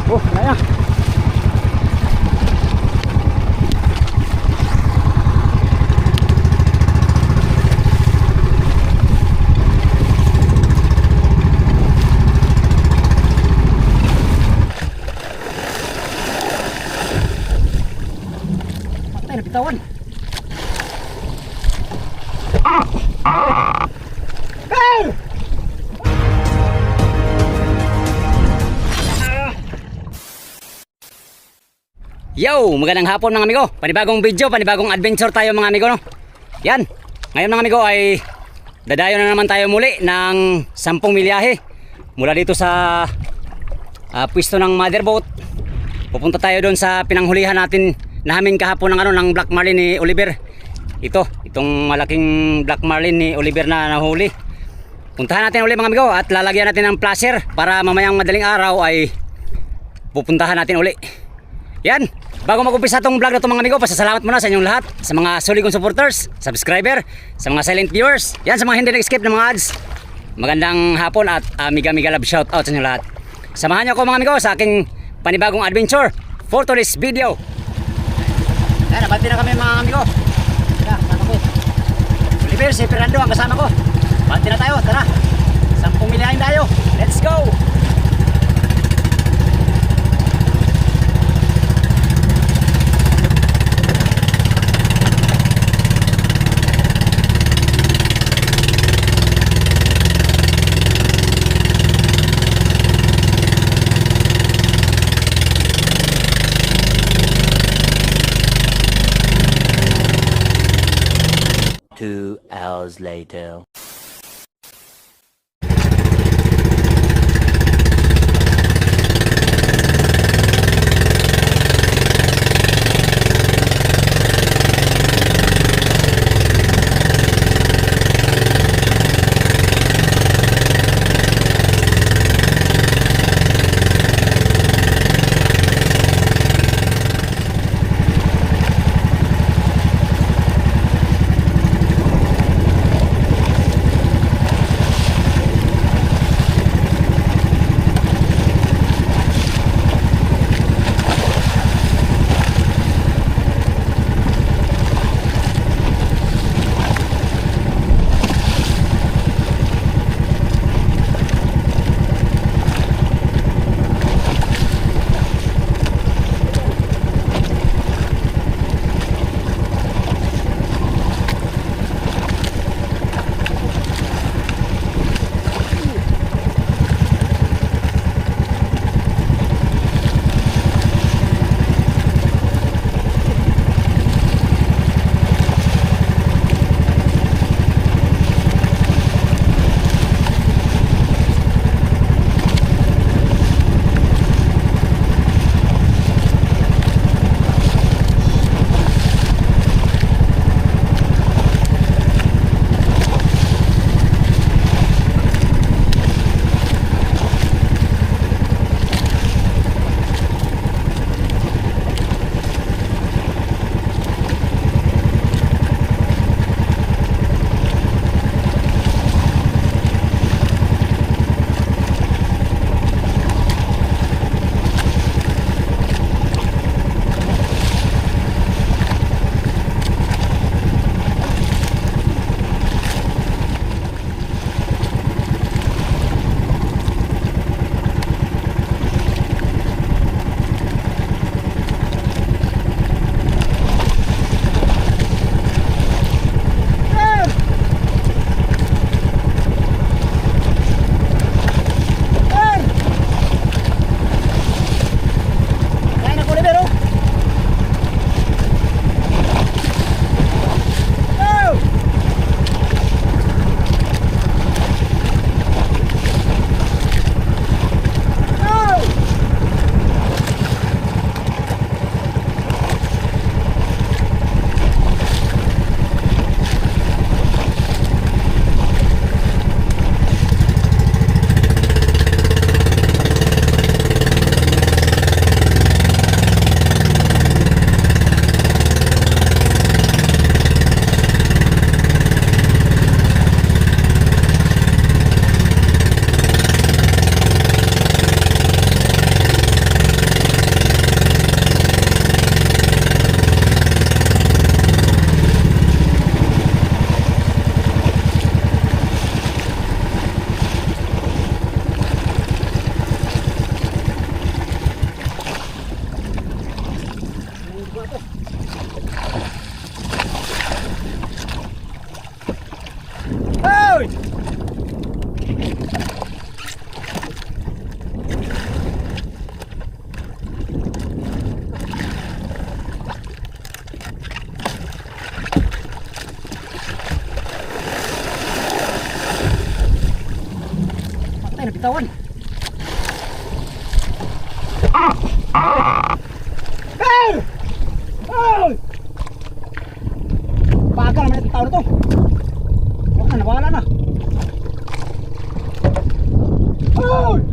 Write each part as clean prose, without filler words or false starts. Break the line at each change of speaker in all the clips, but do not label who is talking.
Oh, kaya. Patay na bitawan. Yo, magandang hapon mga amigo. Panibagong video, panibagong adventure tayo mga amigo, no? Yan. Ngayon mga amigo ay dadayo na naman tayo muli ng 10 milyahe mula dito sa pwesto ng motherboat. Pupunta tayo doon sa pinanghulihan namin kahapon ng Black Marlin ni Oliver. Itong malaking Black Marlin ni Oliver na nahuli. Puntahan natin ulit mga amigo at lalagyan natin ng flasher para mamayang madaling araw ay pupuntahan natin uli. Yan. Bago mag-umpisa itong vlog na ito mga amigo, pasasalamat muna sa inyong lahat, sa mga solid kong supporters, subscriber, sa mga silent viewers, yan, sa mga hindi nag-skip ng mga ads. Magandang hapon at mega love shout out sa inyong lahat. Samahan niyo ako mga amigo sa aking panibagong adventure for today's video. Yan, nabati na kami mga amigo. Kasama ko Oliver, si Fernando ang kasama ko. Bati na tayo, tara. 10 milyahin tayo. Let's go!
Two hours later.
Bitawan. Hey! Hey! Bagal naman itong tao na to. Wala na, nawala na. Hey!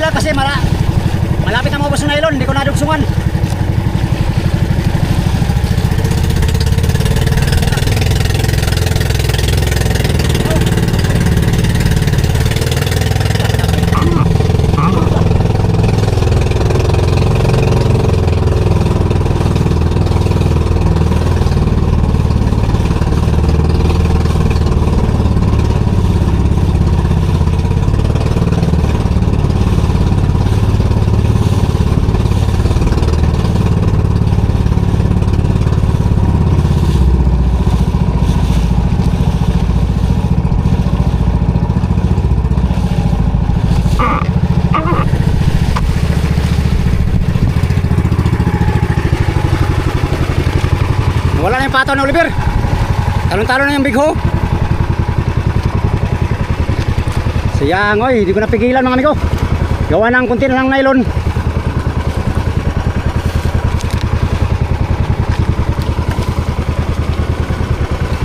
Kasi malapit na maubos ng nylon, hindi ko nadugsungan. Wala na yung pataw na Oliver. Talon-talon na yung big ho. Sayang oy, hindi ko napigilan mga amigo. Gawa ng kunti na lang nylon.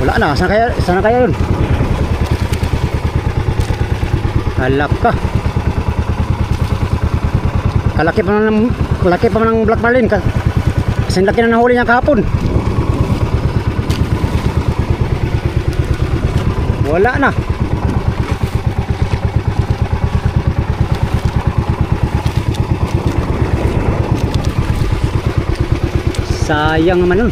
Wala na, sana kaya yun? Halak ka. Kalaki pa man ng Black Marlin. Kasi laki na nahuli niya kahapon. Wala na. Sayang naman nun.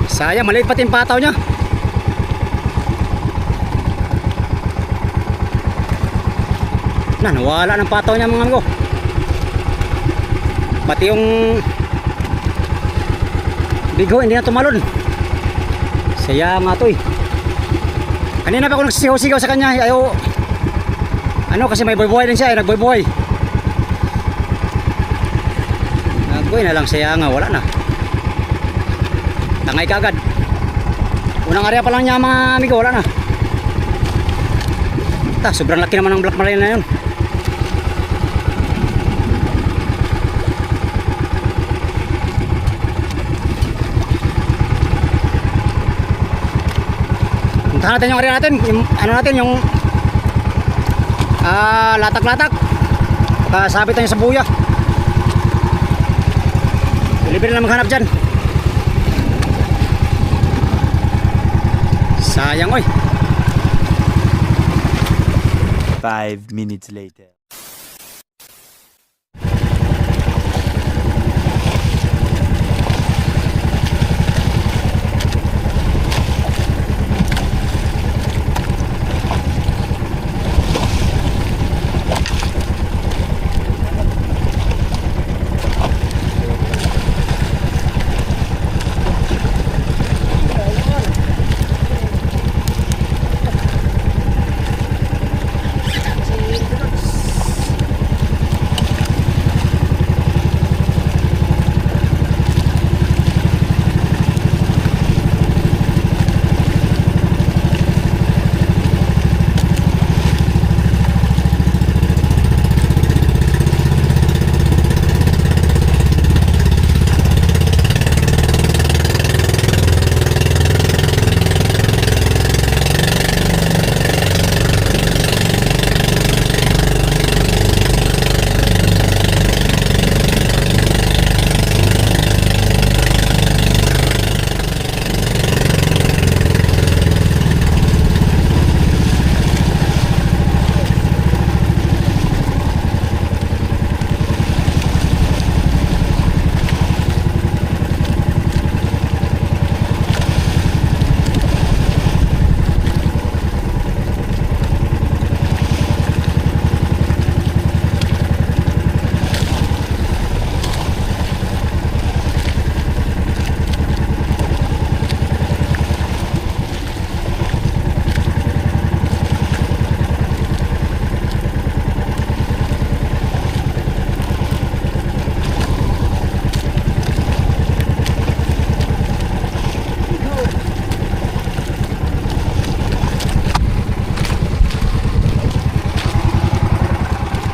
Sayang, maliit pati yung pataw niya. Nawala ng pataw niya mga amigo. Pati yung bigo hindi na tumalon. Sayang nga to eh. Kanina pa ako nagsisigaw-sigaw sa kanya. Ayaw. Ano kasi may boy-boy din siya. Nagboy-boy. Nagboy na lang, sayang nga. Wala na. Tangay kagad. Unang area pa lang niya mga amigo. Wala na. Sobrang laki naman ng Black Marlin na yun. Puntahan natin yung area natin. Yung, ano natin yung latak-latak. Sabit tayo sa buya. Libre na maghanap dyan. Sayang oy.
5 minutes later.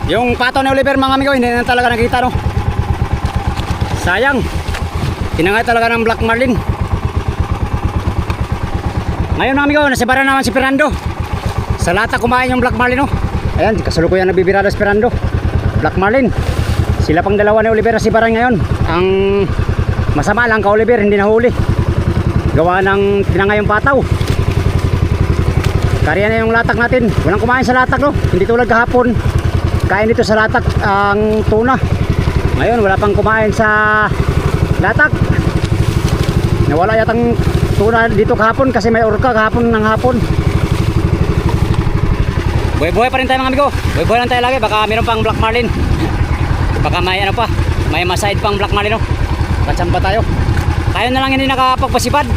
Yung pato ni Oliver mga amigo, hindi na talaga nakita no. Sayang. Tinangay talaga ng Black Marlin. Ngayon mga amigo, nasibara naman si Fernando. Sa lata kumain yung Black Marlin no. Ayan, kasalukuyan nabibirada si Fernando. Black Marlin. Sila pang dalawa ni Oliver nasibaran ngayon. Ang masama lang ka Oliver, hindi nahuli. Gawa ng tinangay yung pataw. Kariya na yung latak natin. Walang kumain sa latak no. Hindi tulad kahapon. Kain dito sa latak ang tuna. Ngayon wala pang kumain sa latak. Nawala yatang tuna dito kahapon kasi may orka kahapon ng hapon. Buhay-buhay pa rin tayo mga amigo. Buhay-buhay lang tayo lagi. Baka mayroon pang Black Marlin. Baka may ano pa. May maside pang Black Marlin no. Katsamba tayo. Tayo na lang hindi nakapagpasipad.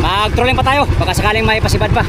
Mag-trolling pa tayo. Baka sakaling may pasipad pa.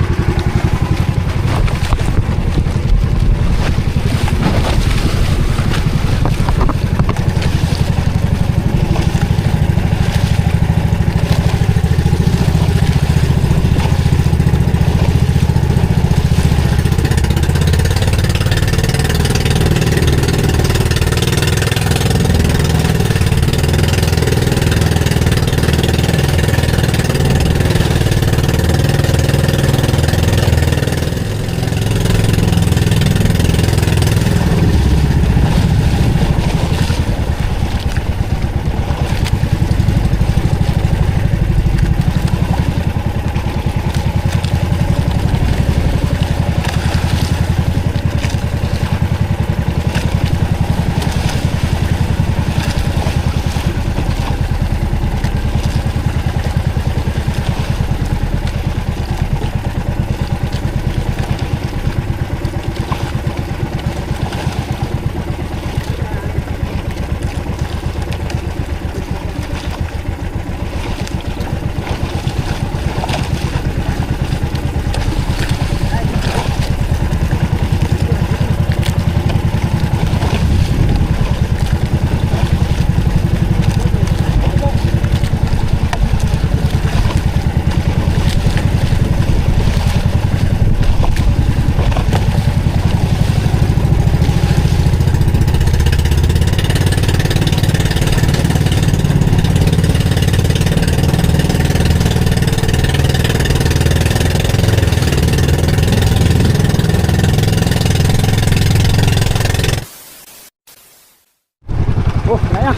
Oh, kaya.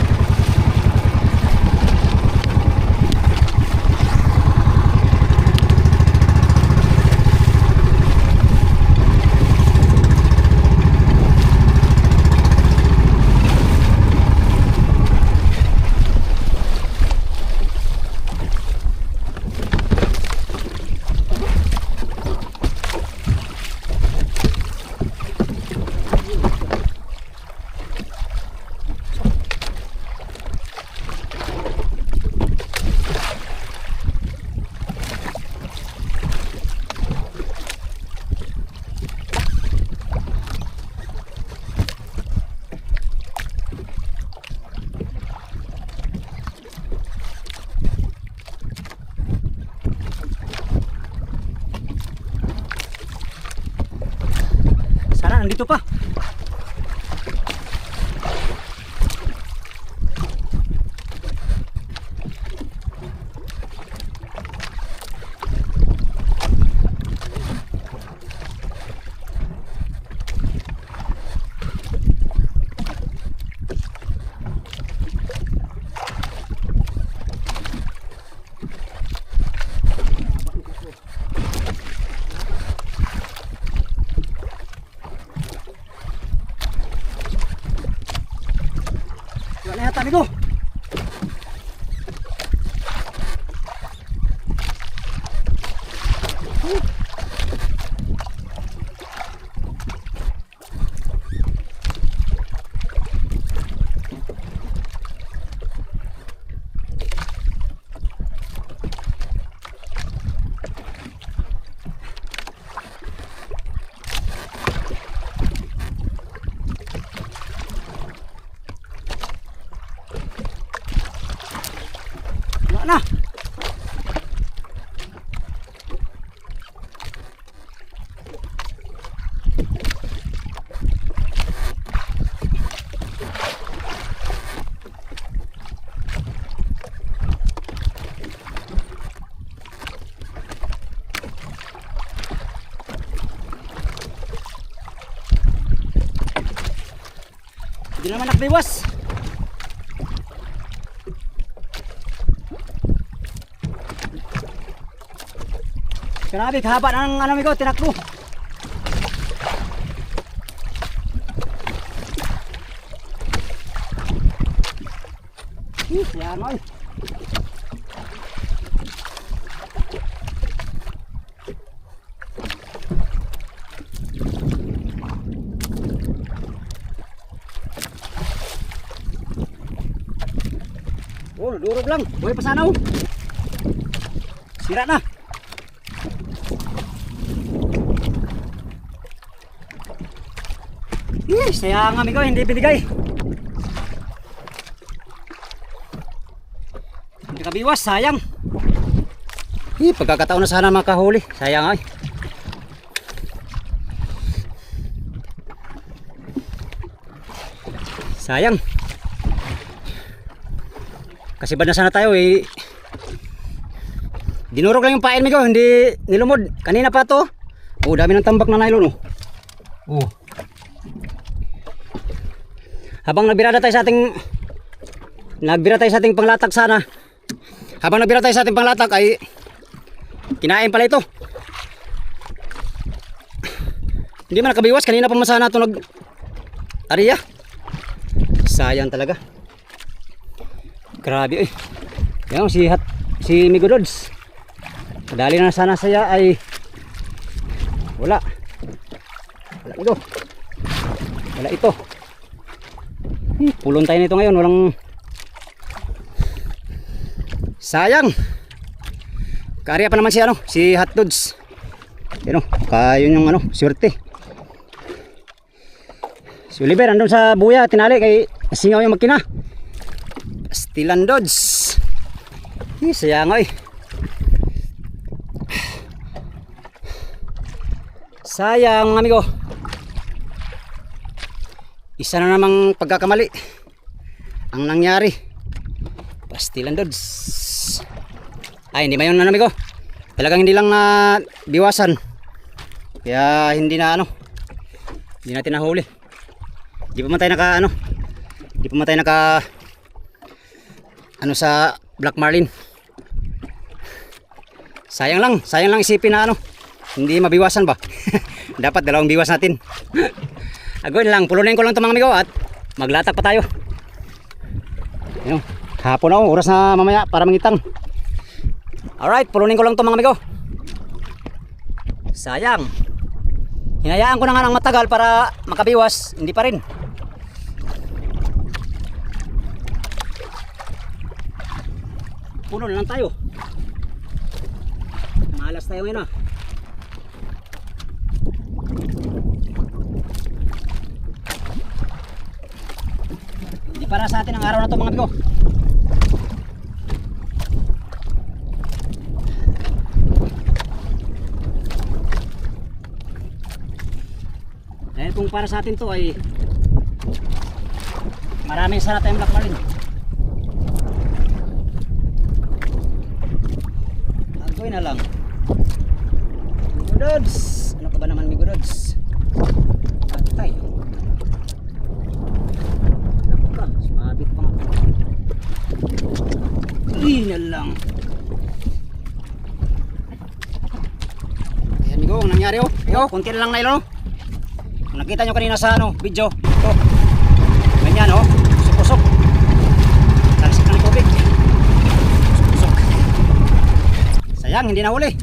Nandito pa. Wala yata amigo. Na. Hindi naman nakabiwas. Grabe, haba ng ano amigo, tinakbo. Yan oy. Oh, durog lang. Buhay pa sana oh. Sira na. Sayang amigo, hindi binigay. Hindi kabiwas, sayang. Pagkakataon na sana makahuli. Sayang ay. Sayang. Kasi bad na sana tayo eh. Dinurog lang yung pain amigo, hindi nilumod. Kanina pa to. Oh, dami ng tambak na nylon oh. Oh. Habang nagbira tayo sa ating panglatak sana. Habang nagbira tayo sa ating panglatak ay kinain pala ito. Hindi man nakabiwas, kanina pa masana ito ariya. Sayang talaga. Grabe eh. Yan si Migodods. Madali na sana saya ay wala. Wala ito. Wala ito. Pulon tayo nito ngayon, walang sayang. Kaarya pa naman si Hotdogs. Yan o, yun yung swerte. Si Oliver andun sa buya, tinali kay singaw yung makina. Pastilan Dods. Sayang oy. Sayang amigo. Isa na namang pagkakamali ang nangyari. Pastilan Dods. Ay, hindi mayon amigo. Talagang hindi lang na biwasan. Kaya hindi na hindi natin nahuli. Hindi pa man tayo hindi pa man tayo sa Black Marlin. Sayang lang isipin na hindi mabiwasan ba. Dapat dalawang biwas natin. Agoy lang, pulunin ko lang ito mga amigo at maglatak pa tayo. Ayun, hapon na oras na mamaya para mangitang. Alright, pulunin ko lang ito mga amigo. Sayang. Hinayaan ko na nga ng matagal para makabiwas, hindi pa rin. Puno na lang tayo. Malas tayo ngayon Hindi para sa atin ang araw na to mga amigo. Dahil kung para sa atin to ay maraming sana tayong Black Marlin. Agoy na lang. Migodods, ano ka ba naman Migodods? Patay. Naka, sumabit pa nga. Uy na lang. Ayan amigo, ang nangyari oh. Kunti na lang nylon Kung nakita nyo kanina sa video, ito. Ganyan pusok-pusok. Talsik ng tubig. Pusok-pusok. Sayang, hindi nahuli.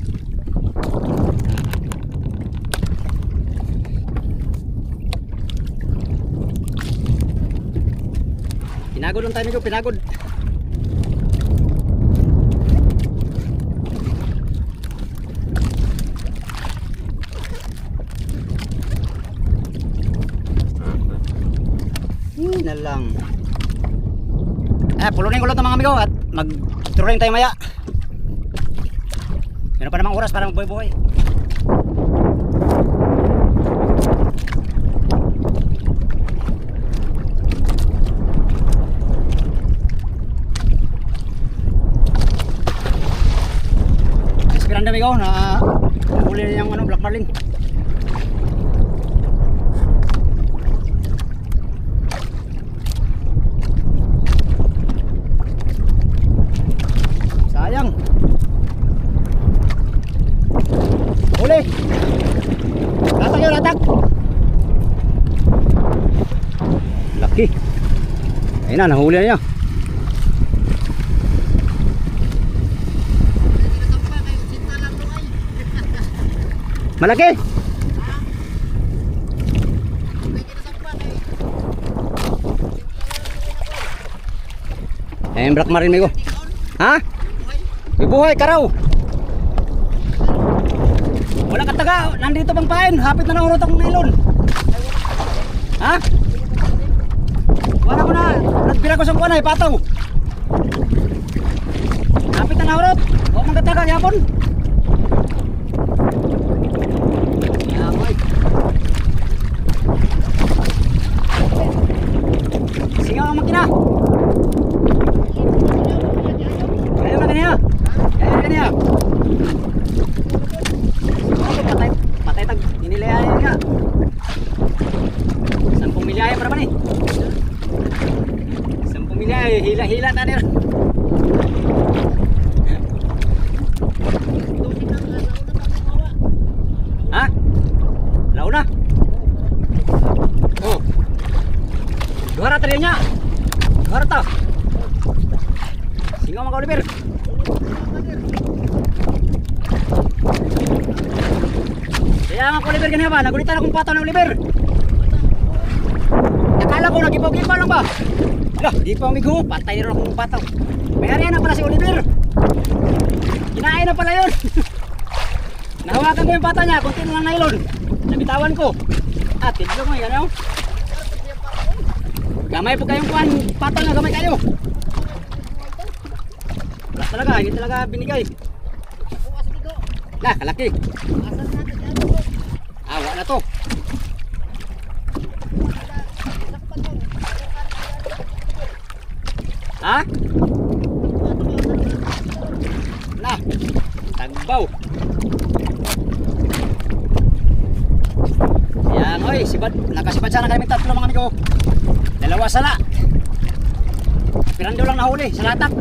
Pinagod lang tayo amigo, pinagod. Na lang. Pulunin ko lang ito mga amigo at mag-turing tayo maya. Meron pa namang oras para magbuhay-buhay. Esperando amigo na huli na yung Black Marlin. Ayun na, nahuli na niya. Malaki. Ayun, black marine migo. Ha? Ibuhay karaw. Wala kataga, nandito pang pain. Hapit na nahurot ang nylon. Ha? Wala ko na. Nagpira ko sa kuwan ay pataw. Hapit na nahurot. Huwag mang kataga yapon. Yamoy. Singaw ang makina. Ayaw na kaniya. Ayaw na kaniya. Patay, patay tag inilayan ka. 10 milya para ba ni? 10 milya hila-hila na rin. Ha? Launa na. Oh. Duhara tadi nya. Duhara ta. Singaw mga Oliver. Kaya nga ko Oliver ganyan ba? Nagulitan akong pataw ng Oliver. Nakala ko nagipaw-gipaw lang ba? Lah, gipaw migo, patay rin akong pataw. May harian na pala si Oliver. Kinain na pala yun. Nahawakan ko yung pata niya, kunti na lang nylon. Nabitawan ko. Ah, tidlo mo yan, oh. Gamay po kayong kuhan, pata na gamay kayo. Wala talaga, hindi talaga binigay. Lah, kalaki. Ah, wala na to. Ha? Nah, tagbaw. Yan, oy, sibad, nakasibad sana kami tatlo mga amigo. Dalawa sala. Pirando lang nahuli, sa latak.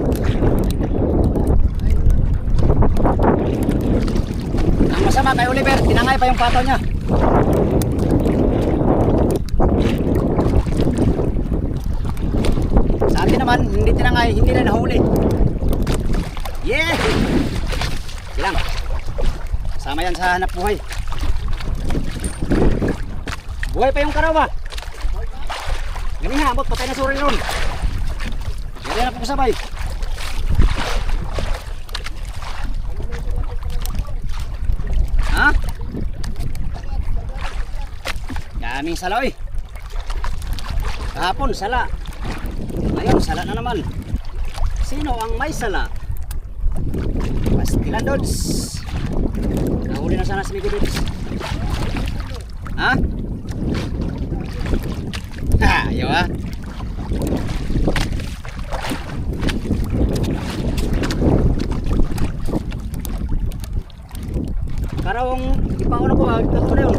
Ang masama kay Oliver, tinangay pa yung pataw niya. Sa atin naman, hindi tinangay, hindi rin nahuli. Yeah! Silang. Kasama yan sa hanap buhay. Buhay pa yung karawa. Galing ha, abot, patay na suri ron. Hindi na po kasabay. Ha? Daming sala oy. Kahapon sala. Ngayon sala na naman. Sino ang may sala? Pastilan Dods. Nahuli na sana si Migo Dods. Ha? Ha, ayaw ha. Karawang ipauna ko ha. Ito na yun.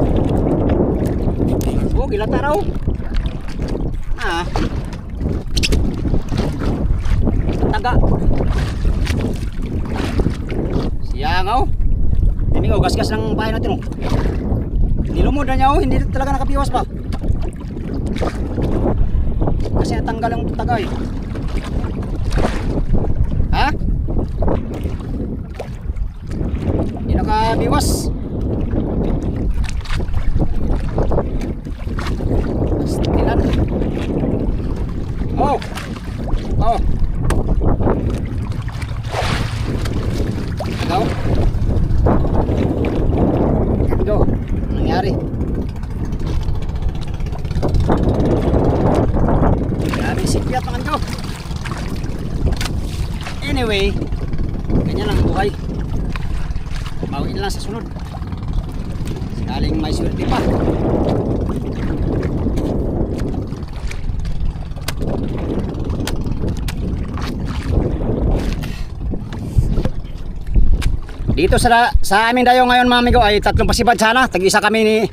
Oh, gilata raw. Ah. Taga. Siyangaw. Ini ko gas-gas ng bahay natin oh. Nilumod na niya oh, hindi talaga nakapiwas pa. Kasi natanggal yung tagay. Ha? Hindi nakabiwas. Stilan. Oh. Oh. Agaw. Go. Anong nangyari? Grabe sikyat naman ko. Anyway, ganyan lang ang buhay. Bawiin lang sa sunod. Sakaling may swerte pa. Dito sa aming dayo ngayon mga amigo ay tatlong pasibad sana. Tag-isa kami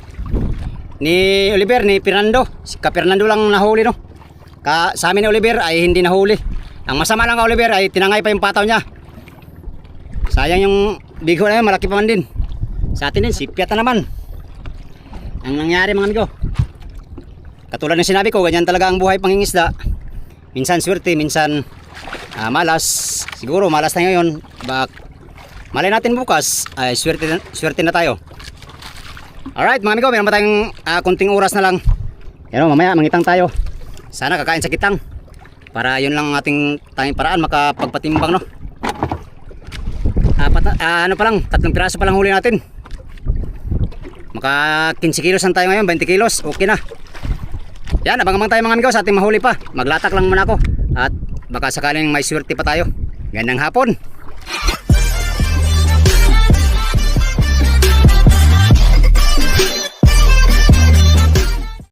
ni Oliver, ni Fernando. Si Ka Fernando lang nahuli no. Sa amin ni Oliver ay hindi nahuli. Ang masama lang ka Oliver ay tinangay pa yung pataw niya. Sayang yung bigo na yun, malaki pa man din. Sa atin din, sipyat na naman. Ang nangyari mga amigo. Katulad ng sinabi ko, ganyan talaga ang buhay pangingisda. Minsan swerte, minsan malas. Siguro malas tayo ngayon. Malay natin bukas ay swerte na tayo. Alright mga amigo, meron pa tayong kunting oras na lang. Yan o, mamaya mangitang tayo. Sana kakain sa kitang. Para yun lang ang ating tanging paraan makapagpatimbang, no. Ano pa lang, 3 piraso pa lang huli natin. Maka 15 kilos lang tayo ngayon, 20 kilos, okay na. Yan, abang-abang tayo mga amigo sa ating mahuli pa. Maglatak lang muna ako at baka sakaling may swerte pa tayo. Gandang hapon.